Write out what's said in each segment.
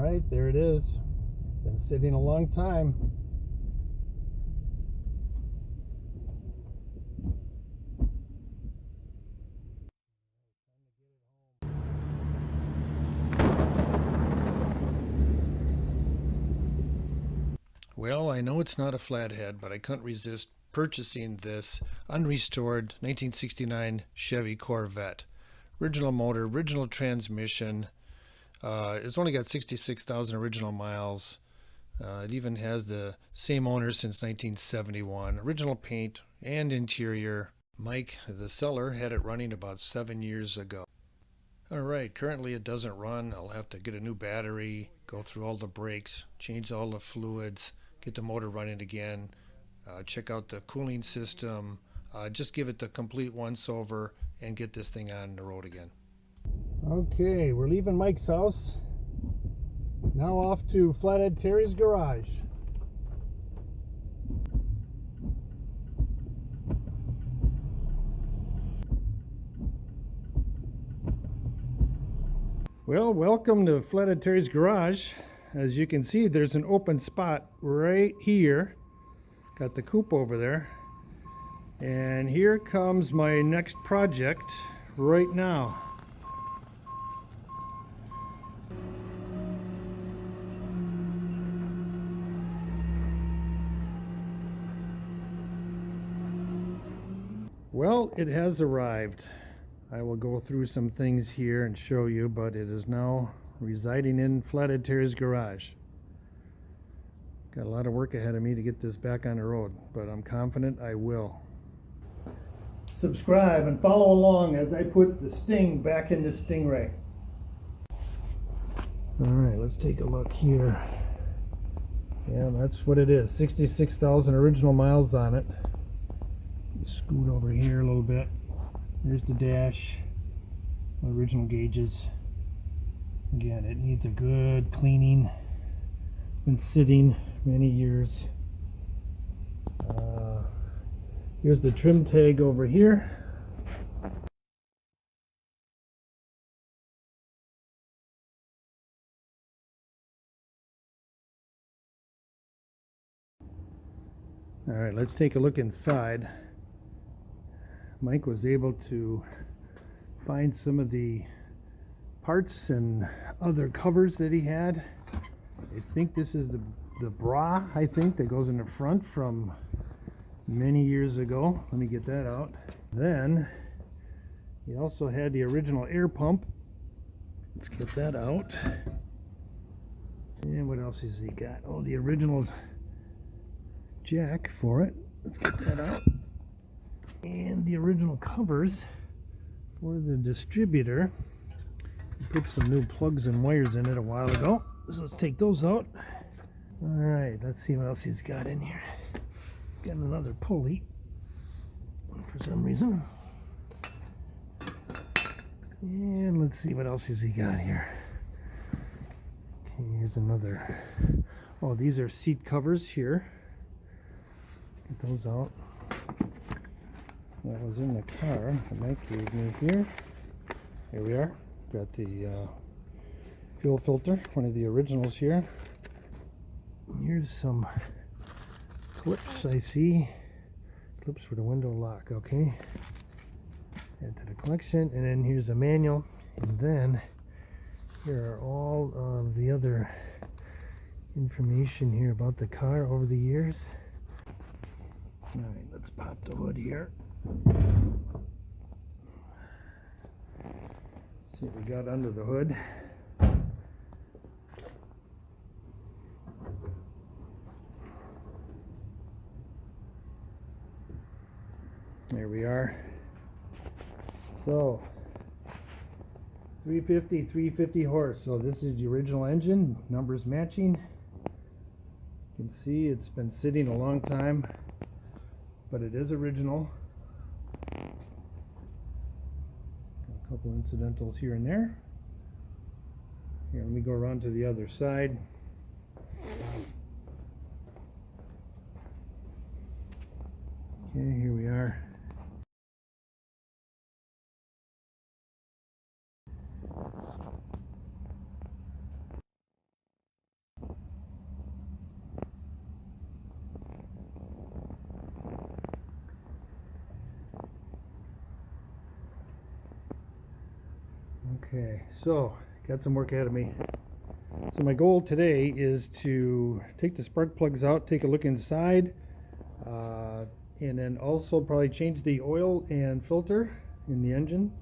right, there it is. Been sitting a long time. Well, I know it's not a flathead, but I couldn't resist purchasing this unrestored 1969 Chevy Corvette. Original motor, original transmission. It's only got 66,000 original miles. It even has the same owner since 1971. Original paint and interior. Mike, the seller, had it running about 7 years ago. Alright, currently it doesn't run. I'll have to get a new battery, go through all the brakes, change all the fluids, get the motor running again, check out the cooling system, just give it the complete once over and get this thing on the road again. Okay, we're leaving Mike's house. Now off to Flathead Terry's garage. Well, welcome to Flathead Terry's garage. As you can see, there's an open spot right here. Got the coupe over there. And here comes my next project right now. Well, it has arrived. I will go through some things here and show you, but it is now residing in Flathead Terry's garage. Got a lot of work ahead of me to get this back on the road, but I'm confident I will. Subscribe and follow along as I put the Sting back in the Stingray. Alright, let's take a look here. Yeah, that's what it is. 66,000 original miles on it. Scoot over here a little bit. There's the dash. Original gauges. Again, it needs a good cleaning. It's been sitting many years. Here's the trim tag over here. Alright, let's take a look inside. Mike was able to find some of the parts and other covers that he had. I think this is the bra, I think, that goes in the front from many years ago. Let me get that out. Then he also had the original air pump. Let's get that out. And what else has he got? Oh, the original jack for it. Let's get that out. And the original covers for the distributor. He put some new plugs and wires in it a while ago, so let's take those out. Alright, let's see what else he's got in here. He's got another pulley for some reason. And let's see what else has he got here. Okay, here's another. Oh, these are seat covers here. Get those out. That was in the car that Mike gave me here. Here we are. Got the fuel filter, one of the originals here. Here's some clips I see. Clips for the window lock, okay. Add to the collection. And then here's a manual. And then here are all of the other information here about the car over the years. Alright, let's pop the hood here. See what we got under the hood. There we are. So 350 horse. So this is the original engine, numbers matching. You can see it's been sitting a long time, but it is original. A couple incidentals here and there. Here, let me go around to the other side. Okay, here we are. Okay, so got some work ahead of me. So my goal today is to take the spark plugs out, take a look inside, and then also probably change the oil and filter in the engine.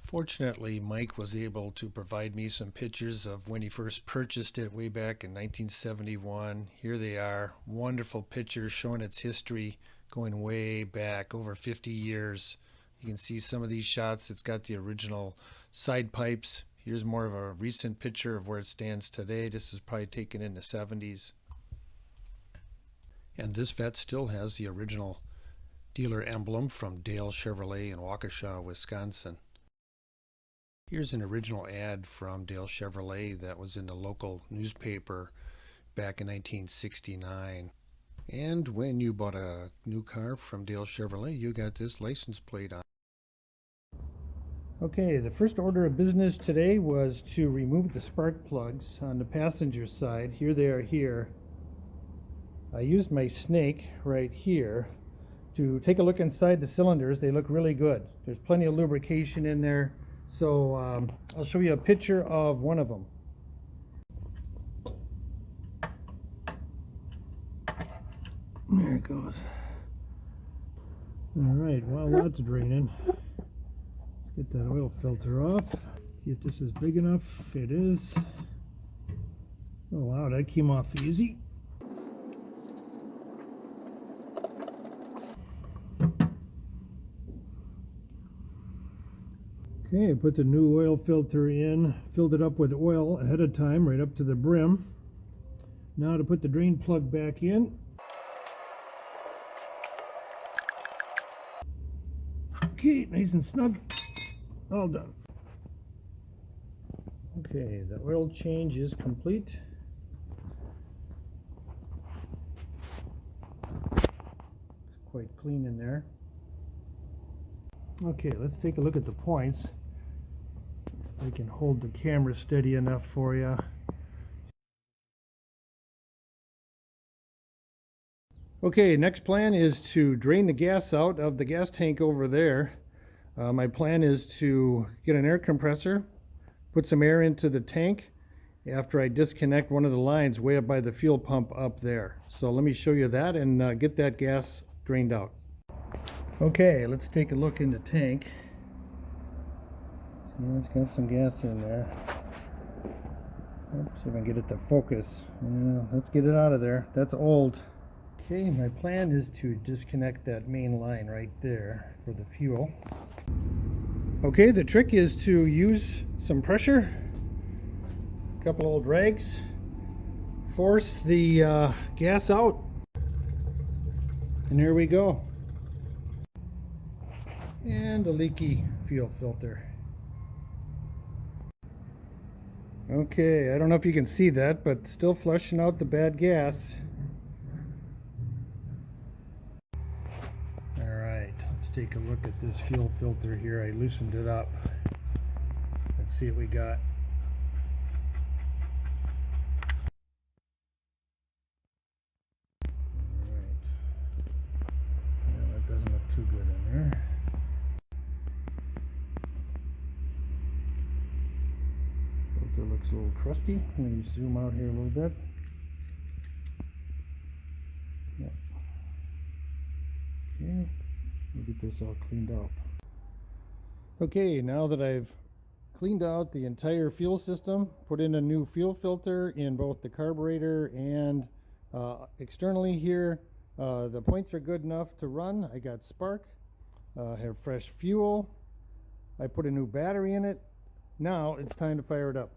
Fortunately, Mike was able to provide me some pictures of when he first purchased it way back in 1971. Here they are, wonderful pictures showing its history going way back, over 50 years. You can see some of these shots. It's got the original side pipes. Here's more of a recent picture of where it stands today. This was probably taken in the 70s. And this Vette still has the original dealer emblem from Dale Chevrolet in Waukesha, Wisconsin. Here's an original ad from Dale Chevrolet that was in the local newspaper back in 1969. And when you bought a new car from Dale Chevrolet, you got this license plate on. Okay, the first order of business today was to remove the spark plugs on the passenger side. Here they are here. I used my snake right here to take a look inside the cylinders. They look really good. There's plenty of lubrication in there. So I'll show you a picture of one of them. There it goes. All right, while that's draining, let's get that oil filter off. See if this is big enough. It is. Oh wow, that came off easy. Okay, I put the new oil filter in, filled it up with oil ahead of time, right up to the brim. Now to put the drain plug back in. Okay, nice and snug. All done. Okay, the oil change is complete. It's quite clean in there. Okay, let's take a look at the points. I can hold the camera steady enough for you. Okay, next plan is to drain the gas out of the gas tank over there. My plan is to get an air compressor, put some air into the tank after I disconnect one of the lines way up by the fuel pump up there. So let me show you that and get that gas drained out. Okay, let's take a look in the tank. See, it's got some gas in there. Oops, see if I can get it to focus. Yeah, let's get it out of there. That's old. Okay, my plan is to disconnect that main line right there for the fuel. Okay, the trick is to use some pressure, a couple old rags, force the gas out, and here we go. And a leaky fuel filter. Okay, I don't know if you can see that, but still flushing out the bad gas. Alright, let's take a look at this fuel filter here. I loosened it up. Let's see what we got. Alright. Yeah, that doesn't look too good in there. Filter looks a little crusty. Let me zoom out here a little bit. Yeah. Okay, we'll get this all cleaned out. Okay, now that I've cleaned out the entire fuel system, put in a new fuel filter in both the carburetor and externally here, the points are good enough to run. I got spark, have fresh fuel. I put a new battery in it. Now it's time to fire it up.